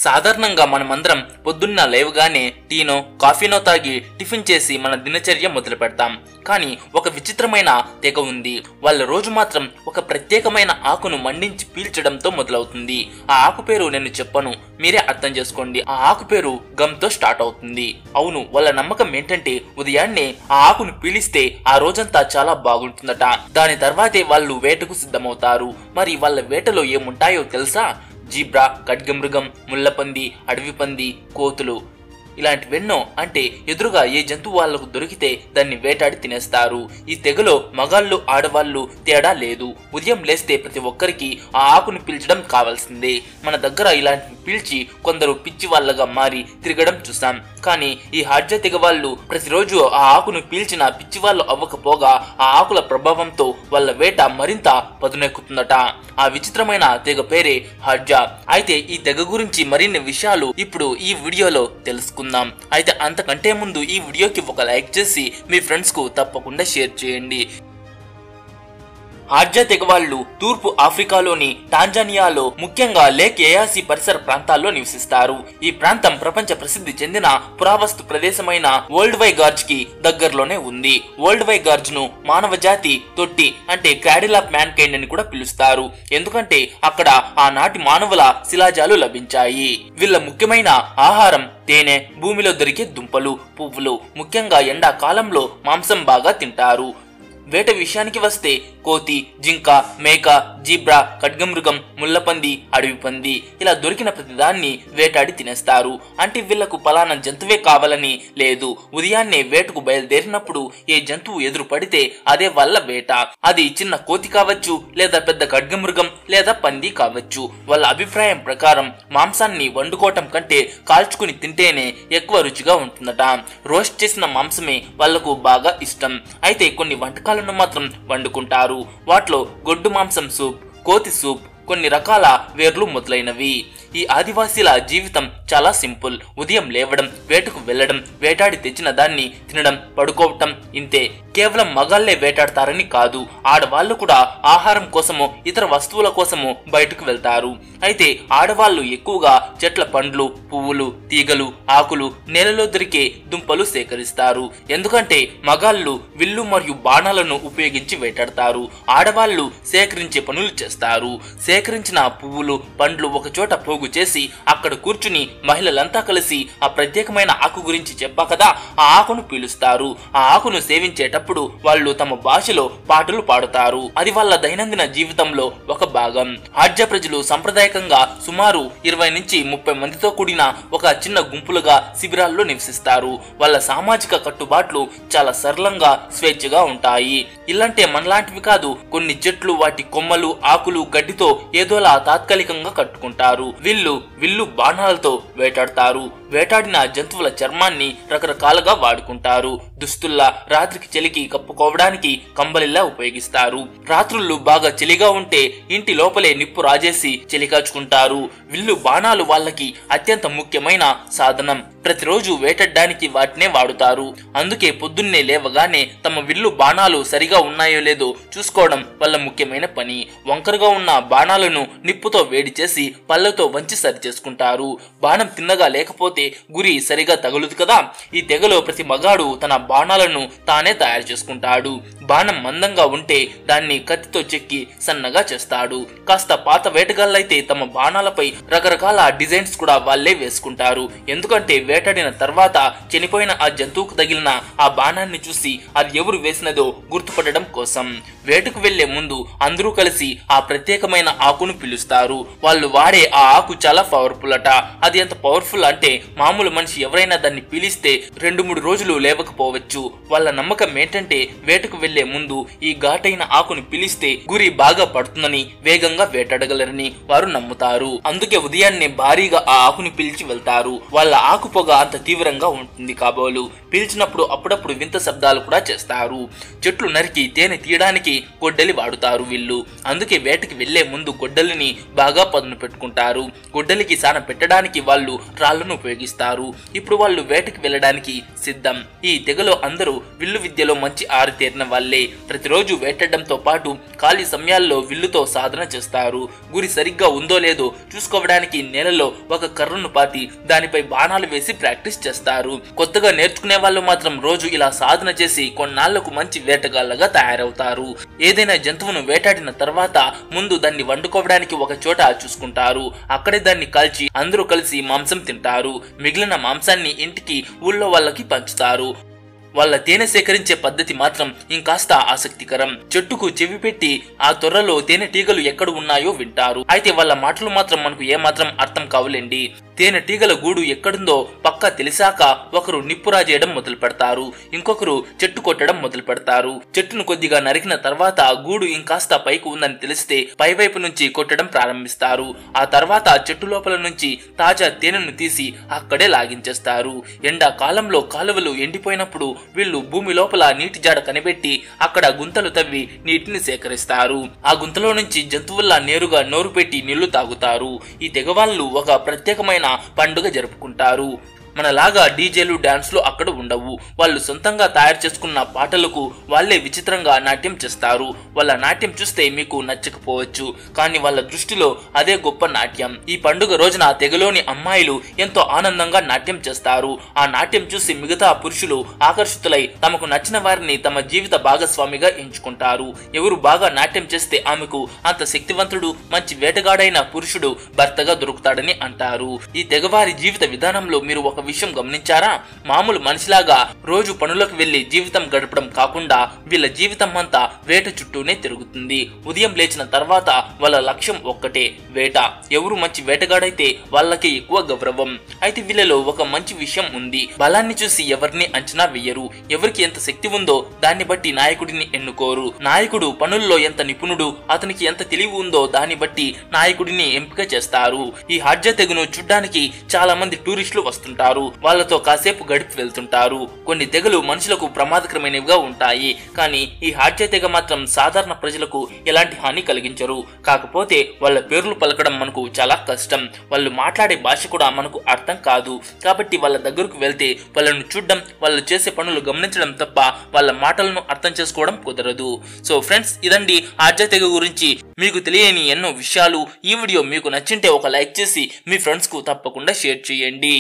సాధారణంగా మనమందరం పొద్దున్న లేవగానే టీనో కాఫీనో తాగి టిఫిన్ చేసి మన దినచర్య మొదలు పెడతాం. కానీ ఒక విచిత్రమైన తెగ ఉంది. వాళ్ళ రోజు మాత్రం ఒక ప్రత్యేకమైన ఆకును మండించి పీల్చడంతో మొదలవుతుంది. ఆ ఆకు పేరు నేను చెప్పను, మీరే అర్థం చేసుకోండి. ఆ ఆకు పేరు గమ్తో స్టార్ట్ అవుతుంది. అవును, వాళ్ళ నమ్మకం ఏంటంటే ఉదయాన్నే ఆ ఆకును పీలిస్తే ఆ రోజంతా చాలా బాగుంటుందట. దాని తర్వాతే వాళ్ళు వేటకు సిద్ధమవుతారు. మరి వాళ్ళ వేటలో ఏముంటాయో తెలుసా? జీబ్రా, ఖడ్గమృగం, ముళ్ళపంది, అడవి పంది, కోతులు ఇలాంటివెన్నో. అంటే ఎదురుగా ఏ జంతువు వాళ్లకు దొరికితే దాన్ని వేటాడి తినేస్తారు. ఈ తెగలో మగాళ్ళు ఆడవాళ్ళు తేడా లేదు. ఉదయం లేస్తే ప్రతి ఒక్కరికి ఆ ఆకును పీల్చడం కావాల్సిందే. మన దగ్గర ఇలాంటివి పీల్చి కొందరు పిచ్చి వాళ్ళగా మారి తిరగడం చూసాం. కానీ ఈ హాడ్జా తెగ వాళ్ళు ప్రతిరోజు ఆ ఆకును పీల్చిన పిచ్చి వాళ్ళు అవ్వకపోగా ఆ ఆకుల ప్రభావంతో వాళ్ళ వేట మరింత పదునెక్కుతుందట. ఆ విచిత్రమైన తెగ పేరే హాడ్జా. అయితే ఈ తెగ గురించి మరిన్ని విషయాలు ఇప్పుడు ఈ వీడియోలో తెలుసుకుందాం. అయితే అంతకంటే ముందు ఈ వీడియోకి ఒక లైక్ చేసి మీ ఫ్రెండ్స్ కు తప్పకుండా షేర్ చేయండి. హాడ్జా తెగ వాళ్ళు తూర్పు ఆఫ్రికాలోని టాంజానియాలో ముఖ్యంగా లేక్ ఎయాసి పరిసర ప్రాంతాల్లో నివసిస్తారు. ఈ ప్రాంతం ప్రపంచ ప్రసిద్ధి చెందిన పురావస్తు ప్రదేశమైన వరల్డ్ వై గార్జ్ కి దగ్గరలోనే ఉంది. వరల్డ్ వై గార్జ్ ను మానవ జాతి తొట్టి అంటే క్రాడిల్ ఆఫ్ మ్యాన్ కైండ్ అని కూడా పిలుస్తారు. ఎందుకంటే అక్కడ ఆనాటి మానవుల శిలాజాలు లభించాయి. వీళ్ళ ముఖ్యమైన ఆహారం తేనె, భూమిలో దొరికే దుంపలు, పువ్వులు. ముఖ్యంగా ఎండాకాలంలో మాంసం బాగా తింటారు. వేట విషయానికి వస్తే కోతి, జింక, మేక, జీబ్రా, ఖడ్గమృగం, ముళ్ళపంది, అడవి పంది ఇలా దొరికిన ప్రతిదాన్ని వేటాడి తినేస్తారు. అంటే వీళ్లకు పలానా జంతువే కావాలని లేదు. ఉదయాన్నే వేటకు బయలుదేరినప్పుడు ఏ జంతువు ఎదురు పడితే అదే వాళ్ళ వేట. అది చిన్న కోతి కావచ్చు, లేదా పెద్ద ఖడ్గమృగం, లేదా పంది కావచ్చు. వాళ్ళ అభిప్రాయం ప్రకారం మాంసాన్ని వండుకోవటం కంటే కాల్చుకుని తింటేనే ఎక్కువ రుచిగా ఉంటుందట. రోస్ట్ చేసిన మాంసమే వాళ్లకు బాగా ఇష్టం. అయితే కొన్ని వంటకాలను మాత్రం వండుకుంటారు. వాటిలో గొడ్డు మాంసం సూప్, కోతి సూప్, కొన్ని రకాల వేర్లు మొదలైనవి. ఈ ఆదివాసీల జీవితం చాలా సింపుల్. ఉదయం లేవడం, వేటకు వెళ్లడం, వేటాడి తెచ్చిన దాన్ని తినడం, పడుకోవటం, ఇంతే. కేవలం మగాళ్లే వేటాడతారని కాదు, ఆడవాళ్లు కూడా ఆహారం కోసమో ఇతర వస్తువుల కోసమో బయటకు వెళ్తారు. అయితే ఆడవాళ్లు ఎక్కువగా చెట్ల పండ్లు, పువ్వులు, తీగలు, ఆకులు, నేలలో దొరికే దుంపలు సేకరిస్తారు. ఎందుకంటే మగాళ్లు విల్లు మరియు బాణాలను ఉపయోగించి వేటాడతారు. ఆడవాళ్లు సేకరించే పనులు చేస్తారు. సేకరించిన పువ్వులు, పండ్లు ఒక చోట పోగు చేసి అక్కడ కూర్చుని మహిళలంతా కలిసి ఆ ప్రత్యేకమైన ఆకు గురించి చెప్పా కదా, ఆ ఆకును పీలుస్తారు. ఆ ఆకును సేవించేటప్పుడు వాళ్ళు తమ భాషలో పాటలు పాడుతారు. అది వాళ్ళ దైనందిన జీవితంలో ఒక భాగం. హాడ్జా ప్రజలు సంప్రదాయకంగా సుమారు 20 నుంచి 30 మందితో కూడిన ఒక చిన్న గుంపులుగా శిబిరాల్లో నివసిస్తారు. వాళ్ళ సామాజిక కట్టుబాట్లు చాలా సరళంగా, స్వేచ్ఛగా ఉంటాయి. ఇల్లంటే మనలాంటివి కాదు. కొన్ని చెట్లు, వాటి కొమ్మలు, ఆకులు, గడ్డితో ఏదోలా తాత్కాలికంగా కట్టుకుంటారు. విల్లు బాణాలతో వేటాడతారు. వేటాడిన జంతువుల చర్మాన్ని రకరకాలుగా వాడుకుంటారు. దుస్తుల్లా, రాత్రికి చలికి కప్పుకోవడానికి కంబలిలా ఉపయోగిస్తారు. రాత్రుళ్ళు బాగా చలిగా ఉంటే ఇంటి లోపలే నిప్పు రాజేసి చలి కాచుకుంటారు. విల్లు బాణాలు వాళ్ళకి అత్యంత ముఖ్యమైన సాధనం. ప్రతిరోజు వేటాడడానికి వాటినే వాడుతారు. అందుకే పొద్దున్నే లేవగానే తమ విల్లు బాణాలు సరిగా ఉన్నాయో లేదో చూసుకోవడం వాళ్ళ ముఖ్యమైన పని. వంకరగా ఉన్న బాణాలను నిప్పుతో వేడి చేసి పళ్ళతో వంచి సరి చేసుకుంటారు. బాణం తిన్నగా లేకపోతే గురి సరిగా తగులుదు కదా. ఈ తెగలో ప్రతి మగాడు తన బాణాలను తానే తయారు చేసుకుంటాడు. బాణం మందంగా ఉంటే దాన్ని కత్తితో చెక్కి సన్నగా చేస్తాడు. కాస్త పాత వేటగాళ్ళైతే తమ బాణాలపై రకరకాల డిజైన్స్ కూడా వాళ్ళే వేసుకుంటారు. ఎందుకంటే వేటాడిన తర్వాత చనిపోయిన ఆ జంతువుకు తగిలిన ఆ బాణాన్ని చూసి అది ఎవరు వేసినదో గుర్తుపట్టడం కోసం. వేటకు వెళ్లే ముందు అందరూ కలిసి ఆ ప్రత్యేకమైన ఆకును పిలుస్తారు. వాళ్ళు వాడే ఆ ఆకు చాలా పవర్ఫుల్ అట. అది ఎంత పవర్ఫుల్ అంటే మామూలు మనిషి ఎవరైనా దాన్ని పీలిస్తే 2-3 రోజులు లేవకపోవచ్చు. వాళ్ళ నమ్మకం ఏంటంటే వేటకు వెళ్లే ముందు ఈ ఘాటైన ఆకును పిలిస్తే గురి బాగా పడుతుందని, వేగంగా వేటాడగలరని వారు నమ్ముతారు. అందుకే ఉదయాన్నే భారీగా ఆ ఆకుని పీల్చి వెళ్తారు. వాళ్ళ ఆకు పొగ అంత తీవ్రంగా ఉంటుంది కాబోలు. పీల్చినప్పుడు అప్పుడప్పుడు వింత శబ్దాలు కూడా చేస్తారు. చెట్లు నరికి తేనె తీయడానికి గొడ్డలి వాడుతారు వీళ్ళు. అందుకే వేటకి వెళ్లే ముందు గొడ్డలిని బాగా పదును పెట్టుకుంటారు. గొడ్డలికి సాన పెట్టడానికి వాళ్ళు రాళ్లను ఉపయోగిస్తారు. ఇప్పుడు వాళ్ళు వేటకి వెళ్ళడానికి సిద్ధం. ఈ తెగలో అందరూ విల్లు విద్యలో మంచి ఆరితేరిన వాళ్ళే వాళ్లే. ప్రతిరోజు వేటాడడంతో పాటు ఖాళీ సమయాల్లో విల్లుతో సాధన చేస్తారు. గురి సరిగ్గా ఉందో లేదో చూసుకోవడానికి నేలలో ఒక కర్రను పాతి దానిపై బాణాలు వేసి ప్రాక్టీస్ చేస్తారు. కొత్తగా నేర్చుకునే వాళ్ళు మాత్రం రోజు ఇలా సాధన చేసి కొన్నాళ్లకు మంచి వేటగాళ్లగా తయారవుతారు. ఏదైనా జంతువును వేటాడిన తర్వాత ముందు దాన్ని వండుకోవడానికి ఒక చోట చూసుకుంటారు. అక్కడే దాన్ని కాల్చి అందరూ కలిసి మాంసం తింటారు. మిగిలిన మాంసాన్ని ఇంటికి ఊళ్ళో వాళ్ళకి పంచుతారు. వాళ్ళ తేనె సేకరించే పద్ధతి మాత్రం ఇంకాస్త ఆసక్తికరం. చెట్టుకు చెవి పెట్టి ఆ తొర్రలో తేనెటీగలు ఎక్కడ ఉన్నాయో వింటారు. అయితే వాళ్ళ మాటలు మాత్రం మనకు ఏమాత్రం అర్థం కావులేండి. తేనెటీగల గూడు ఎక్కడుందో పక్కా తెలిసాక ఒకరు నిప్పురా చేయడం మొదలు పెడతారు, ఇంకొకరు చెట్టు కొట్టడం మొదలు పెడతారు. చెట్టును కొద్దిగా నరికిన తర్వాత గూడు ఇంకాస్త పైకి ఉందని తెలిస్తే పైవైపు నుంచి కొట్టడం ప్రారంభిస్తారు. ఆ తర్వాత చెట్టు లోపల నుంచి తాజా తేనెను తీసి అక్కడే లాగించేస్తారు. ఎండాకాలంలో కాలువలు ఎండిపోయినప్పుడు వీళ్ళు భూమి లోపల నీటి జాడ కనిపెట్టి అక్కడ గుంతలు తవ్వి నీటిని సేకరిస్తారు. ఆ గుంతలో నుంచి జంతువుల్లా నేరుగా నోరు పెట్టి నీళ్లు తాగుతారు. ఈ తెగవాళ్ళు ఒక ప్రత్యేకమైన పండుగ జరుపుకుంటారు. మనలాగా డీజేలు డాన్స్లు అక్కడ ఉండవు. వాళ్ళు సొంతంగా తయారు చేసుకున్న పాటలకు వాళ్ళే విచిత్రంగా నాట్యం చేస్తారు. వాళ్ళ నాట్యం చూస్తే మీకు నచ్చకపోవచ్చు, కానీ వాళ్ళ దృష్టిలో అదే గొప్ప నాట్యం. ఈ పండుగ రోజున తెగలోని అమ్మాయిలు ఎంతో ఆనందంగా నాట్యం చేస్తారు. ఆ నాట్యం చూసి మిగతా పురుషులు ఆకర్షితులై తమకు నచ్చిన వారిని తమ జీవిత భాగస్వామిగా ఎంచుకుంటారు. ఎవరు బాగా నాట్యం చేస్తే ఆమెకు అంత శక్తివంతుడు మంచి వేటగాడైన పురుషుడు భర్తగా దొరుకుతాడని అంటారు. ఈ తెగవారి జీవిత విధానంలో మీరు ఒక విషయం గమనించారా? మామూలు మనిషిలాగా రోజు పనులకు వెళ్లి జీవితం గడపడం కాకుండా వీళ్ళ జీవితం అంతా వేట చుట్టూనే తిరుగుతుంది. ఉదయం లేచిన తర్వాత వాళ్ళ లక్ష్యం ఒక్కటే, వేట. ఎవరు మంచి వేటగాడైతే వాళ్ళకి ఎక్కువ గౌరవం. అయితే వీళ్ళలో ఒక మంచి విషయం ఉంది. బలాన్ని చూసి ఎవరిని అంచనా వెయ్యరు. ఎవరికి ఎంత శక్తి ఉందో దాన్ని బట్టి నాయకుడిని ఎన్నుకోరు. నాయకుడు పనుల్లో ఎంత నిపుణుడు, అతనికి ఎంత తెలివి ఉందో దాన్ని బట్టి నాయకుడిని ఎంపిక చేస్తారు. ఈ హార్జా తెగను చూడ్డానికి చాలా మంది టూరిస్టులు వస్తుంటారు. వాళ్ళతో కాసేపు గడిపి వెళ్తుంటారు. కొన్ని తెగలు మనుషులకు ప్రమాదకరమైనవిగా ఉంటాయి, కానీ ఈ హార్జా తెగ మాత్రం సాధారణ ప్రజలకు ఎలాంటి హాని కలిగించరు. కాకపోతే వాళ్ళ పేర్లు పలకడం మనకు చాలా కష్టం. వాళ్ళు మాట్లాడే భాష కూడా మనకు అర్థం కాదు. కాబట్టి వాళ్ళ దగ్గరకు వెళ్తే వాళ్ళను చూడడం, వాళ్ళు చేసే పనులు గమనించడం తప్ప వాళ్ళ మాటలను అర్థం చేసుకోవడం కుదరదు. సో ఫ్రెండ్స్, ఇదండి హార్జా తెగ గురించి మీకు తెలియని ఎన్నో విషయాలు. ఈ వీడియో మీకు నచ్చింటే ఒక లైక్ చేసి మీ ఫ్రెండ్స్ కు తప్పకుండా షేర్ చేయండి.